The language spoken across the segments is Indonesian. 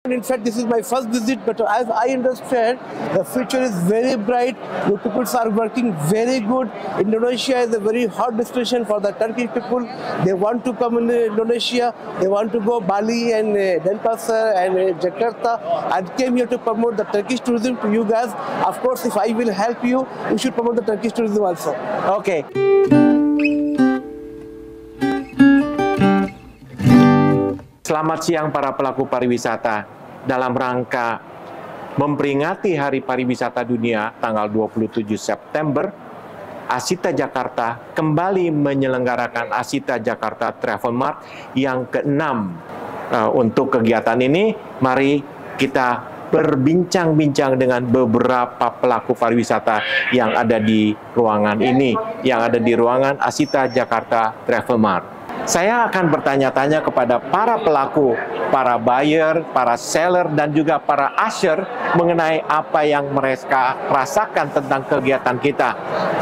In fact, this is my first visit, but as I understand, the future is very bright. The people are working very good. Indonesia is a very hot destination for the Turkish people. They want to come in Indonesia. They want to go Bali and Denpasar and Jakarta. I came here to promote the Turkish tourism to you guys. Of course, if I will help you, you should promote the Turkish tourism also. Okay. Selamat siang para pelaku pariwisata. Dalam rangka memperingati Hari Pariwisata Dunia tanggal 27 September, Asita Jakarta kembali menyelenggarakan Asita Jakarta Travel Mart yang ke-6. Untuk kegiatan ini, mari kita berbincang-bincang dengan beberapa pelaku pariwisata yang ada di ruangan ini, yang ada di ruangan Asita Jakarta Travel Mart. Saya akan bertanya-tanya kepada para pelaku, para buyer, para seller, dan juga para usher mengenai apa yang mereka rasakan tentang kegiatan kita.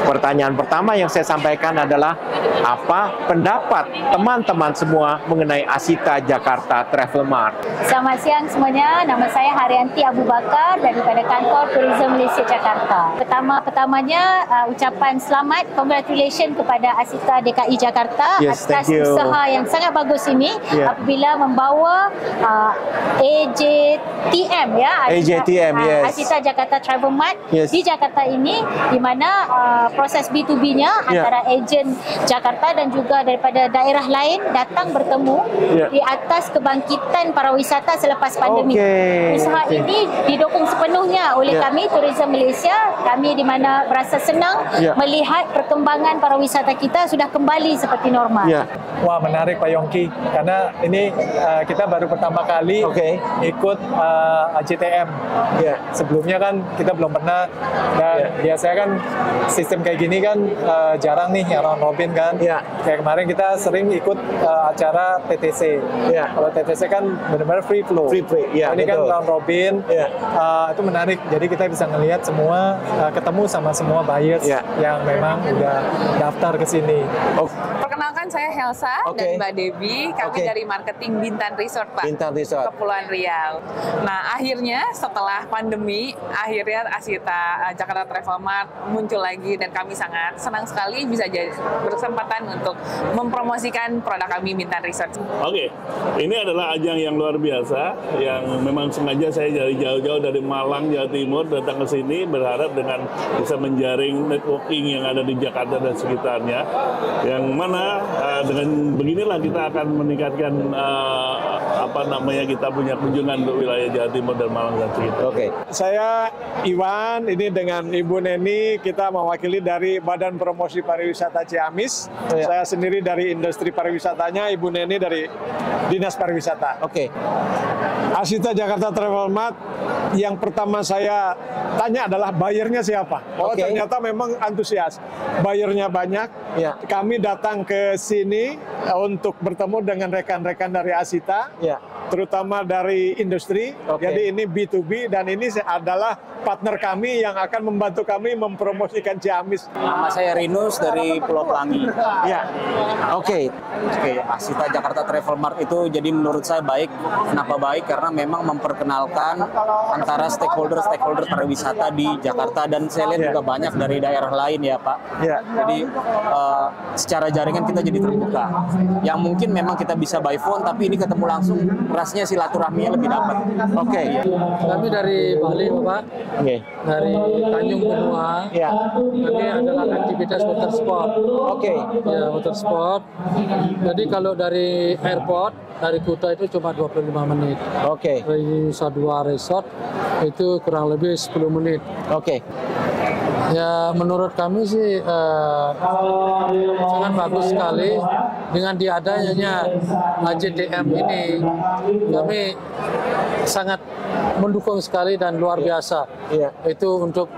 Pertanyaan pertama yang saya sampaikan adalah, apa pendapat teman-teman semua mengenai Asita Jakarta Travel Mart? Selamat siang semuanya, nama saya Haryanti Abu Bakar daripada kantor Tourism Malaysia Jakarta. Pertamanya ucapan selamat, congratulations kepada Asita DKI Jakarta atas usaha yang sangat bagus ini apabila membawa AJTM Asita Jakarta Travel Mart di Jakarta ini, di mana proses B2B-nya antara ejen Jakarta dan juga daripada daerah lain datang bertemu di atas kebangkitan pariwisata selepas pandemik. Usaha ini didukung sepenuhnya oleh kami Tourism Malaysia. Kami di mana berasa senang melihat perkembangan pariwisata kita sudah kembali seperti normal. Wah, menarik Pak Yongki, karena ini kita baru pertama kali ikut AJTM. Sebelumnya kan kita belum pernah, dan biasanya kan sistem kayak gini kan jarang nih yang round robin kan. Kayak kemarin kita sering ikut acara TTC. Kalau TTC kan benar-benar free flow. Ini kan round robin. Itu menarik. Jadi kita bisa ngelihat semua, ketemu sama semua buyers yang memang udah daftar ke sini. Perkenalkan, saya Helsa dan Mbak Debbie. Kami dari marketing Bintan Resort, Pak. Bintan Resort. Kepulauan Riau. Nah, akhirnya setelah pandemi, akhirnya Asita Jakarta Travel Mart muncul lagi, dan kami sangat senang sekali bisa jadi berkesempatan untuk mempromosikan produk kami Bintan Resort. Ini adalah ajang yang luar biasa, yang memang sengaja saya dari jauh-jauh dari Malang, Jawa Timur datang ke sini berharap dengan bisa menjaring networking yang ada di Jakarta dan sekitarnya, yang mana dengan beginilah kita akan meningkatkan kita punya kunjungan untuk wilayah Jawa Timur dan Malang dan sekitar. Saya Iwan, ini dengan Ibu Neni, kita mewakili dari Badan Promosi Pariwisata Ciamis. Saya sendiri dari industri pariwisatanya, Ibu Neni dari Dinas Pariwisata. Asita Jakarta Travel Mart, yang pertama saya tanya adalah bayarnya siapa? Ternyata memang antusias. Bayarnya banyak. Kami datang ke sini untuk bertemu dengan rekan-rekan dari Asita, terutama dari industri. Jadi ini B2B, dan ini adalah partner kami yang akan membantu kami mempromosikan Ciamis. Nama saya Rinus dari Pulau Pelangi. Asita Jakarta Travel Mart itu jadi menurut saya baik. Kenapa baik? Karena memang memperkenalkan antara stakeholder pariwisata di Jakarta, dan saya lihat juga banyak dari daerah lain ya Pak. Jadi secara jaringan kita jadi terbuka. Yang mungkin memang kita bisa by phone, tapi ini ketemu langsung, rasanya silaturahminya lebih dapat. Kami dari Bali Bapak, dari Tanjung Benua. Kami adalah aktivitas water sport. Water sport. Jadi kalau dari airport, dari Kuta itu cuma 25 menit. Dari Nusa Dua Resort itu kurang lebih 10 menit. Ya, menurut kami sih sangat bagus sekali dengan diadanya AJTM ini. Kami sangat mendukung sekali dan luar biasa. Itu untuk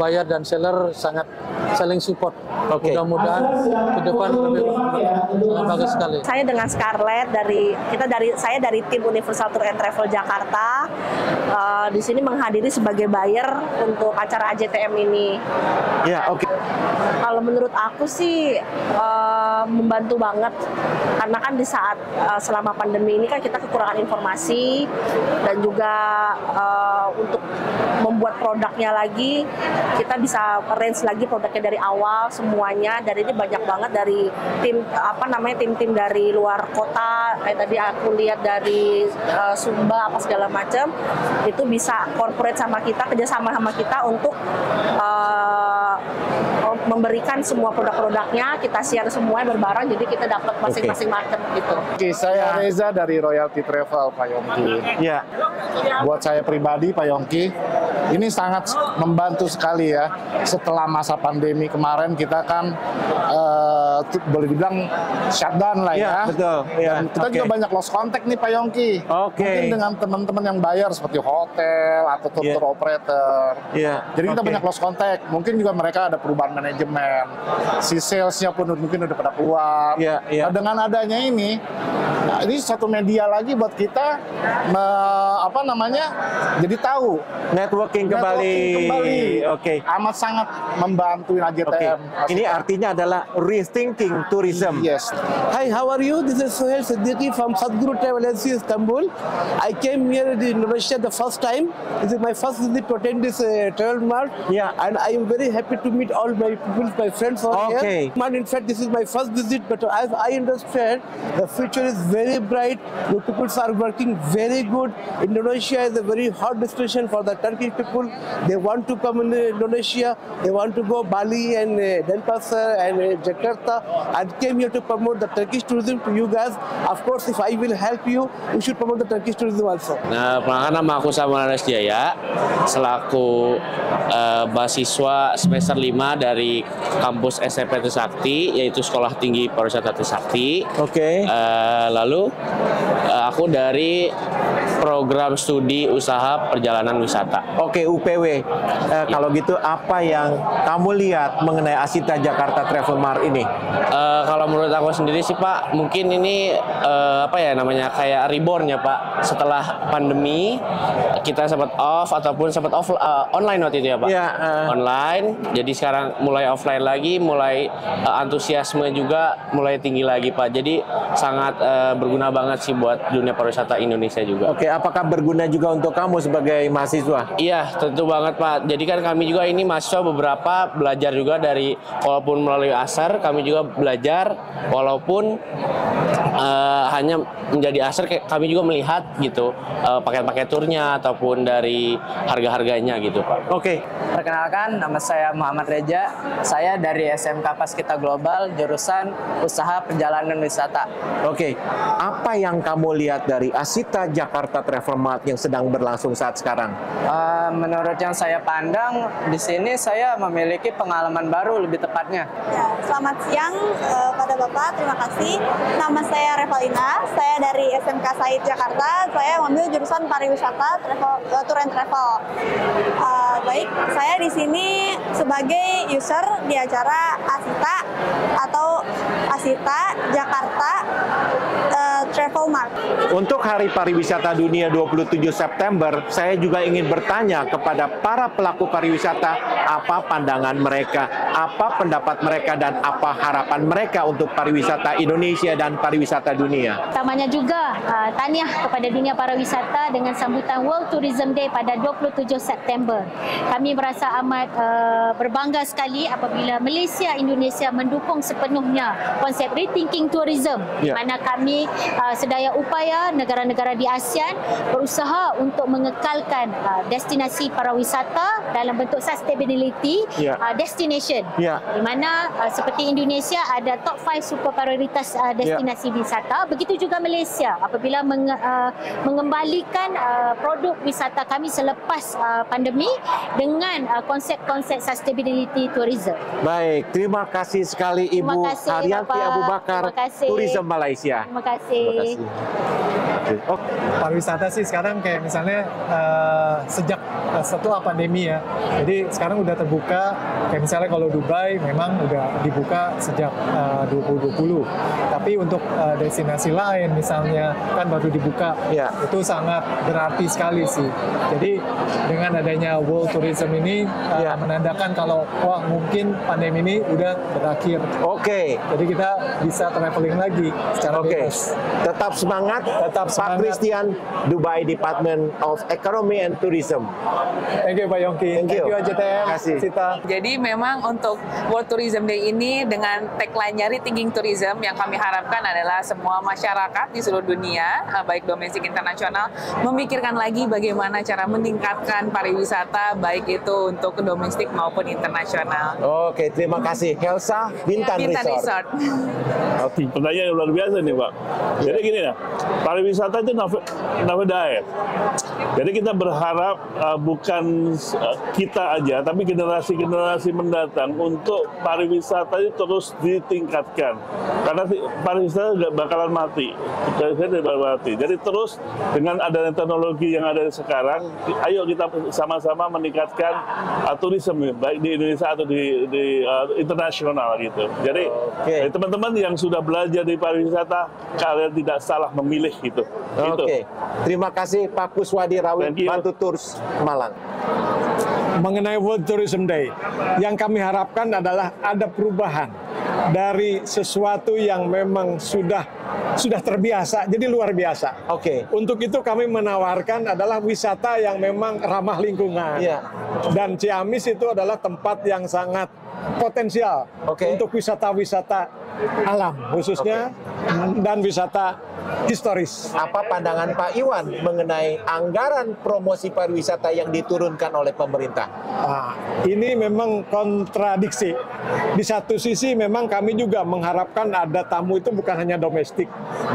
buyer dan seller sangat saling support. Mudah-mudahan ke depan lebih sangat bagus sekali. Saya dengan Scarlett saya dari tim Universal Tour and Travel Jakarta. Di sini menghadiri sebagai buyer untuk acara AJTM ini. Kalau menurut aku sih membantu banget, karena kan di saat selama pandemi ini kan kita kekurangan informasi, dan juga untuk membuat produknya lagi, kita bisa arrange lagi produknya dari awal semuanya. Dan ini banyak banget dari tim-tim dari luar kota, kayak tadi aku lihat dari Sumba apa segala macam, itu bisa corporate sama kita, kerjasama sama kita untuk memberikan semua produk-produknya, kita share semuanya berbareng, jadi kita dapat masing-masing market gitu. Oke, saya Reza dari Royalty Travel, Pak Yongki. Ya. Buat saya pribadi, Pak Yongki, ini sangat membantu sekali ya. Setelah masa pandemi kemarin, kita kan boleh dibilang shutdown lah ya. Betul. Ya. Dan kita juga banyak lost contact nih, Pak Yongki. Mungkin dengan teman-teman yang bayar seperti hotel atau tour operator. Jadi kita banyak lost contact. Mungkin juga mereka ada perubahan manajemen, si salesnya pun mungkin udah pada keluar. Nah, dengan adanya ini satu media lagi buat kita jadi tahu networking kembali. Amat sangat membantu AJTM. Ini artinya adalah rethinking tourism. Yes. Hi, how are you? This is Sohail Siddiqui from Sadhguru Travel Agency, Istanbul. I came here in Indonesia the first time. This is my first visit to attend this travel mart. And I am very happy to meet all my people, my friends over here. And in fact, this is my first visit, but as I understand, the future is very bright. The people are working very good. Indonesia is a very hot destination for the Turkish people. They want to come in Indonesia. They want to go Bali and Denpasar and Jakarta, and came here to promote the Turkish tourism to you guys. Of course, if I will help you, you should promote the Turkish tourism also. Nah, perkenalkan nama aku Samuel Jaya, selaku mahasiswa semester 5 dari kampus SMP Trisakti, yaitu Sekolah Tinggi Pariwisata Trisakti. Lalu aku dari program studi usaha perjalanan wisata. UPW. Kalau gitu, apa yang kamu lihat mengenai Asita Jakarta Travel Mart ini? Kalau menurut aku sendiri sih, Pak, mungkin ini kayak reborn ya, Pak. Setelah pandemi kita sempat off ataupun sempat online waktu itu ya, Pak. Online. Jadi sekarang mulai offline lagi, mulai antusiasme juga mulai tinggi lagi, Pak. Jadi sangat berguna banget sih buat dunia pariwisata Indonesia juga. Apakah berguna juga untuk kamu sebagai mahasiswa? Iya, tentu banget, Pak. Jadi kan kami juga ini mahasiswa beberapa belajar juga dari, walaupun melalui ASER, kami juga belajar, walaupun hanya menjadi ASER, kami juga melihat gitu paket-paket turnya ataupun dari harga-harganya gitu, Pak. Perkenalkan, nama saya Muhammad Reja. Saya dari SMK Paskita Global, jurusan Usaha Perjalanan Wisata. Apa yang kamu lihat dari Asita Jakarta Travel Mart yang sedang berlangsung saat sekarang? Menurut yang saya pandang, di sini saya memiliki pengalaman baru lebih tepatnya. Selamat siang pada Bapak, terima kasih. Nama saya Revalina, saya dari SMK Said Jakarta. Saya mengambil jurusan pariwisata, tour and travel. Baik, saya di sini sebagai user di acara Asita atau Asita Jakarta Travel Mart. Untuk Hari Pariwisata Dunia 27 September, saya juga ingin bertanya kepada para pelaku pariwisata apa pandangan mereka, apa pendapat mereka, dan apa harapan mereka untuk pariwisata Indonesia dan pariwisata dunia. Utamanya juga tahniah kepada dunia pariwisata dengan sambutan World Tourism Day pada 27 September. Kami merasa amat berbangga sekali apabila Malaysia, Indonesia mendukung sepenuhnya konsep rethinking tourism, di mana kami sedaya upaya negara-negara di ASEAN berusaha untuk mengekalkan destinasi pariwisata dalam bentuk sustainability destination, di mana seperti Indonesia ada top 5 super prioritas destinasi wisata, begitu juga Malaysia apabila mengembalikan produk wisata kami selepas pandemi dengan konsep-konsep sustainability tourism. Baik, terima kasih sekali Ibu Haryanti Abu Bakar, Tourism Malaysia. Terima kasih. Pariwisata sih sekarang kayak misalnya sejak setelah pandemi ya, jadi sekarang udah terbuka. Kayak misalnya kalau Dubai memang udah dibuka sejak 2020, tapi untuk destinasi lain misalnya kan baru dibuka, itu sangat berarti sekali sih. Jadi dengan adanya World Tourism ini menandakan kalau wah mungkin pandemi ini udah berakhir. Jadi kita bisa traveling lagi secara bebas. Tetap semangat, Pak Christian, Dubai Department of Economy and Tourism. Thank you Pak Yongki. Thank you JTM. Kasih. Jadi memang untuk World Tourism Day ini dengan tagline-nya Rethinking Tourism yang kami harapkan adalah semua masyarakat di seluruh dunia, baik domestik internasional, memikirkan lagi bagaimana cara meningkatkan pariwisata baik itu untuk domestik maupun internasional. Oke, terima kasih. Helsa, Bintan Resort. Oke, pertanyaan yang luar biasa nih Pak. Jadi gini ya, pariwisata itu navadae. Jadi kita berharap bukan kita aja, tapi generasi-generasi mendatang untuk pariwisata itu terus ditingkatkan. Karena pariwisata nggak bakalan mati. Jadi terus dengan adanya teknologi yang ada sekarang, ayo kita sama-sama meningkatkan turisme baik di Indonesia atau di internasional gitu. Jadi teman-teman yang sudah belajar di pariwisata, kalian tidak salah memilih gitu. Oke. Terima kasih Pak Kuswadi Rawit, Bantu Tours Malang. Mengenai World Tourism Day, yang kami harapkan adalah ada perubahan dari sesuatu yang memang sudah terbiasa, jadi luar biasa. Oke. Untuk itu kami menawarkan adalah wisata yang memang ramah lingkungan. Dan Ciamis itu adalah tempat yang sangat potensial untuk wisata-wisata alam khususnya dan wisata historis. Apa pandangan Pak Iwan mengenai anggaran promosi pariwisata yang diturunkan oleh pemerintah? Ini memang kontradiksi. Di satu sisi memang kami juga mengharapkan ada tamu itu bukan hanya domestik,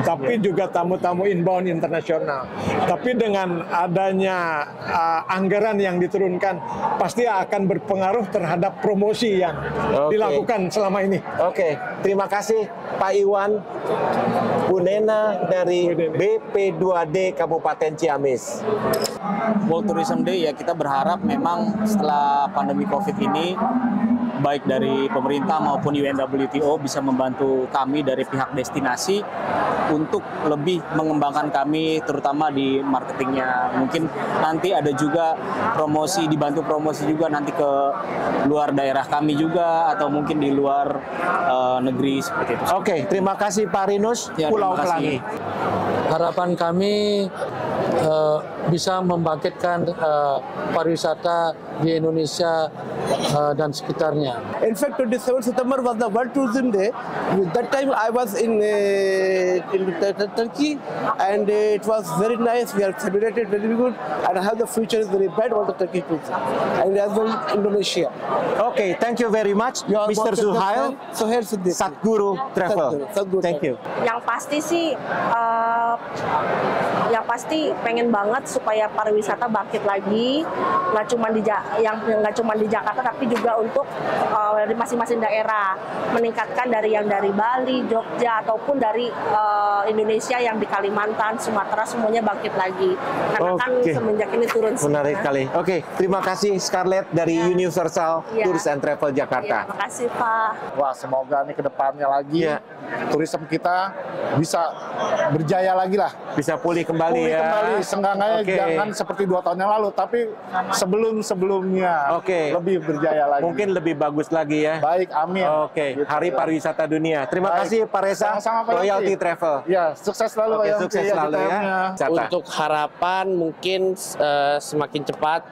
tapi juga tamu-tamu inbound internasional. Tapi dengan adanya anggaran yang diturunkan, pasti akan berpengaruh terhadap promosi yang dilakukan selama ini. Oke, terima kasih Pak Iwan Punena dari BP2D Kabupaten Ciamis. World Tourism Day ya, kita berharap memang setelah pandemi COVID ini, baik dari pemerintah maupun UNWTO bisa membantu kami dari pihak destinasi untuk lebih mengembangkan kami terutama di marketingnya. Mungkin nanti ada juga promosi, dibantu promosi juga nanti ke luar daerah kami juga atau mungkin di luar negeri seperti itu. Oke, terima kasih Pak Rinus, Pulau Pelangi. Harapan kami bisa membangkitkan pariwisata di Indonesia dan sekitarnya. In fact, 27 September was the World Tourism Day. That time I was in Turkey, and it was very nice. We have celebrated very good, and how the future is very bright for the Turkish tourism, and as well Indonesia. Okay, thank you very much, Mr. Zuhail, Satguru Travel. Thank you. Yang pasti sih, yang pasti pengen banget supaya pariwisata bangkit lagi, nggak cuma di Jakarta, tapi juga untuk di masing-masing daerah, meningkatkan dari Bali, Jogja ataupun dari Indonesia yang di Kalimantan, Sumatera semuanya bangkit lagi. Karena kan semenjak ini turun. Menarik sekali. Oke, terima kasih Scarlett dari Universal Tours and Travel Jakarta. Terima kasih Pak. Wah, semoga nih ke depannya lagi turisme kita bisa berjaya lagi lah. Bisa pulih kembali ya. Seenggaknya jangan seperti 2 tahun yang lalu, tapi sebelum-sebelumnya lebih berjaya lagi. Mungkin lebih bagus lagi ya. Baik, amin. Oke, Hari Pariwisata Dunia. Terima kasih Pak Reza, Royalty Travel. Ya, sukses selalu Pak Yongki. Sukses selalu ya. Untuk harapan mungkin semakin cepat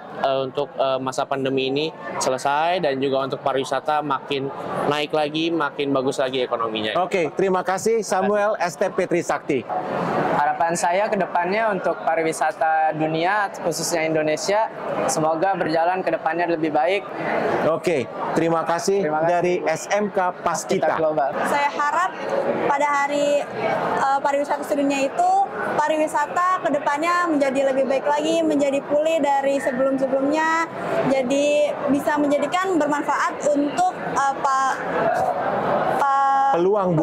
untuk masa pandemi ini selesai dan juga untuk pariwisata makin naik lagi, makin bagus lagi ekonominya. Oke, terima kasih Samuel STP Trisakti. Harapan saya ke depannya untuk pariwisata dunia, khususnya Indonesia, semoga berjalan ke depannya lebih baik. Oke, terima kasih dari SMK Paskita Global. Saya harap pada hari pariwisata sedunia itu, pariwisata ke depannya menjadi lebih baik lagi, menjadi pulih dari sebelum-sebelumnya, jadi bisa menjadikan bermanfaat untuk peluang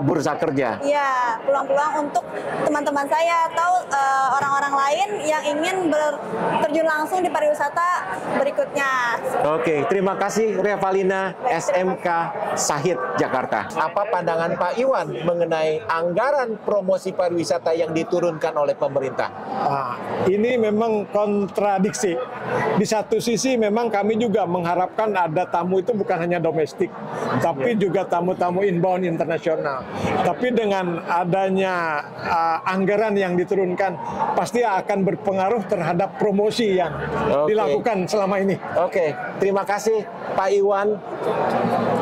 bursa kerja. Iya, peluang-peluang untuk teman-teman saya atau orang-orang lain yang ingin terjun langsung di pariwisata berikutnya. Oke, terima kasih Revalina, SMK Sahid Jakarta. Apa pandangan Pak Iwan mengenai anggaran promosi pariwisata yang diturunkan oleh pemerintah? Ini memang kontradiksi. di satu sisi memang kami juga mengharapkan ada tamu itu bukan hanya domestik, tapi juga tamu-tamu inbound internasional. Tapi dengan adanya anggaran yang diturunkan, pasti akan berpengaruh terhadap promosi yang dilakukan selama ini. Oke, terima kasih Pak Iwan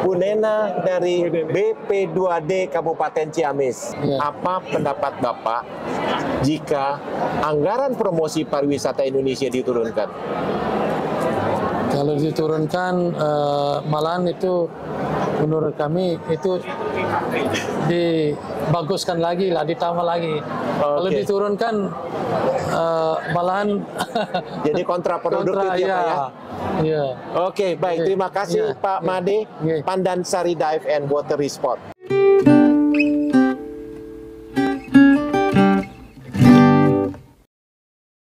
Bu Nena dari BP2D Kabupaten Ciamis. Apa pendapat Bapak jika anggaran promosi pariwisata Indonesia diturunkan? Kalau diturunkan, malahan itu menurut kami itu dibaguskan lagi lah, ditambah lagi. Kalau diturunkan, malahan jadi kontraproduktif ya Pak ya? Iya. Oke, baik. Terima kasih Pak Made, Pandansari Dive and Water Sport.